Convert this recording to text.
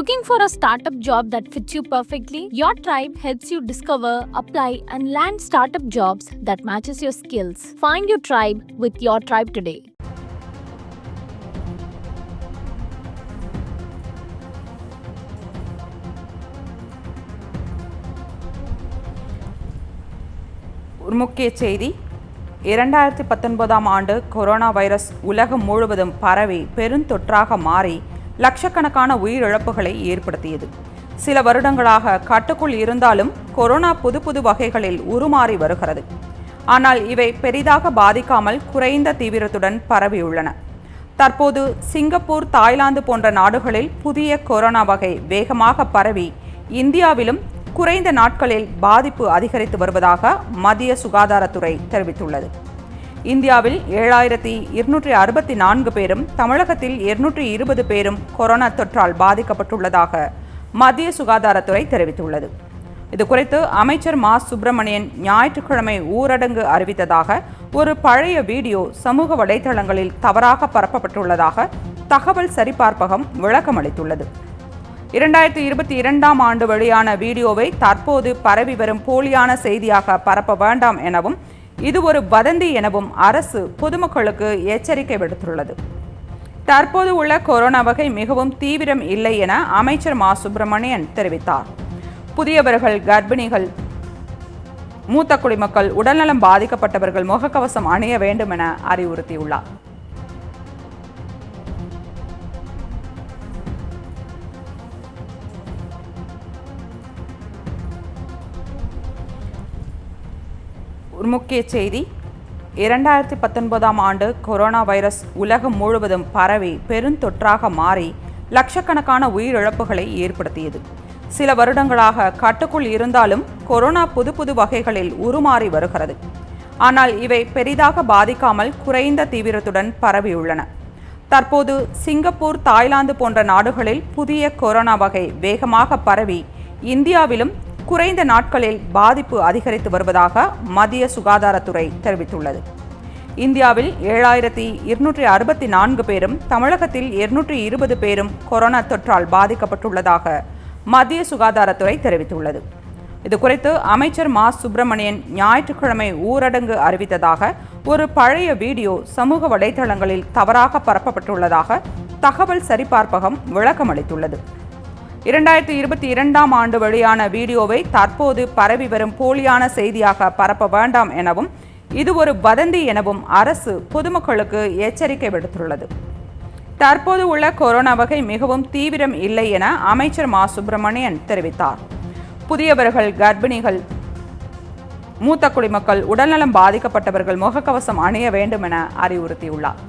Looking for a startup job that fits you perfectly? Your tribe helps you discover, apply, and land startup jobs that matches your skills. Find your tribe with Your Tribe today. ஒரு முக்கிய செய்தி. 2019ஆம் ஆண்டு corona virus உலகம் முழுவதும் பரவி பெருந்தொற்றாக மாறி லட்சக்கணக்கான உயிரிழப்புகளை ஏற்படுத்தியது. சில வருடங்களாக கட்டுக்குள் இருந்தாலும் கொரோனா புது வகைகளில் உருமாறி வருகிறது. ஆனால் இவை பெரிதாக பாதிக்காமல் குறைந்த தீவிரத்துடன் பரவியுள்ளன. தற்போது சிங்கப்பூர், தாய்லாந்து போன்ற நாடுகளில் புதிய கொரோனா வகை வேகமாக பரவி இந்தியாவிலும் குறைந்த நாட்களில் பாதிப்பு அதிகரித்து வருவதாக மத்திய சுகாதாரத்துறை தெரிவித்துள்ளது. இந்தியாவில் 7264 பேரும், தமிழகத்தில் 220 பேரும் கொரோனா தொற்றால் பாதிக்கப்பட்டுள்ளதாக மத்திய சுகாதாரத்துறை தெரிவித்துள்ளது. இதுகுறித்து அமைச்சர் மா சுப்பிரமணியன் ஞாயிற்றுக்கிழமை ஊரடங்கு அறிவித்ததாக ஒரு பழைய வீடியோ சமூக வலைதளங்களில் தவறாக பரப்பப்பட்டுள்ளதாக தகவல் சரிபார்ப்பகம் விளக்கம் அளித்துள்ளது. 2022ஆம் ஆண்டு வெளியான வீடியோவை தற்போது பரவி வரும் போலியான செய்தியாக பரப்ப வேண்டாம் எனவும், இது ஒரு வதந்தி எனவும் அரசு பொதுமக்களுக்கு எச்சரிக்கை விடுத்துள்ளது. தற்போது உள்ள கொரோனா வகை மிகவும் தீவிரம் இல்லை என அமைச்சர் மா சுப்பிரமணியன் தெரிவித்தார். புதியவர்கள், கர்ப்பிணிகள், மூத்த குடிமக்கள், உடல்நலம் பாதிக்கப்பட்டவர்கள் முகக்கவசம் அணிய வேண்டும் என அறிவுறுத்தியுள்ளார். ஒரு முக்கிய செய்தி. 2019ஆம் ஆண்டு கொரோனா வைரஸ் உலகம் முழுவதும் பரவி பெருந்தொற்றாக மாறி லட்சக்கணக்கான உயிரிழப்புகளை ஏற்படுத்தியது. சில வருடங்களாக கட்டுக்குள் இருந்தாலும் கொரோனா புது வகைகளில் உருமாறி வருகிறது. ஆனால் இவை பெரிதாக பாதிக்காமல் குறைந்த தீவிரத்துடன் பரவியுள்ளன. தற்போது சிங்கப்பூர், தாய்லாந்து போன்ற நாடுகளில் புதிய கொரோனா வகை வேகமாக பரவி இந்தியாவிலும் குறைந்த நாட்களில் பாதிப்பு அதிகரித்து வருவதாக மத்திய சுகாதாரத்துறை தெரிவித்துள்ளது. இந்தியாவில் 7264 பேரும், தமிழகத்தில் 220 பேரும் கொரோனா தொற்றால் பாதிக்கப்பட்டுள்ளதாக மத்திய சுகாதாரத்துறை தெரிவித்துள்ளது. இதுகுறித்து அமைச்சர் மா சுப்பிரமணியன் ஞாயிற்றுக்கிழமை ஊரடங்கு அறிவித்ததாக ஒரு பழைய வீடியோ சமூக வலைதளங்களில் தவறாக பரப்பப்பட்டுள்ளதாக தகவல் சரிபார்ப்பகம் விளக்கம் அளித்துள்ளது. 2022ஆம் ஆண்டு வெளியான வீடியோவை தற்போது பரவி வரும் போலியான செய்தியாக பரப்ப வேண்டாம் எனவும், இது ஒரு வதந்தி எனவும் அரசு பொதுமக்களுக்கு எச்சரிக்கை விடுத்துள்ளது. தற்போது உள்ள கொரோனா வகை மிகவும் தீவிரம் இல்லை என அமைச்சர் மா சுப்பிரமணியன் தெரிவித்தார். புதியவர்கள், கர்ப்பிணிகள், மூத்த குடிமக்கள், உடல்நலம் பாதிக்கப்பட்டவர்கள் முகக்கவசம் அணிய வேண்டும் என அறிவுறுத்தியுள்ளார்.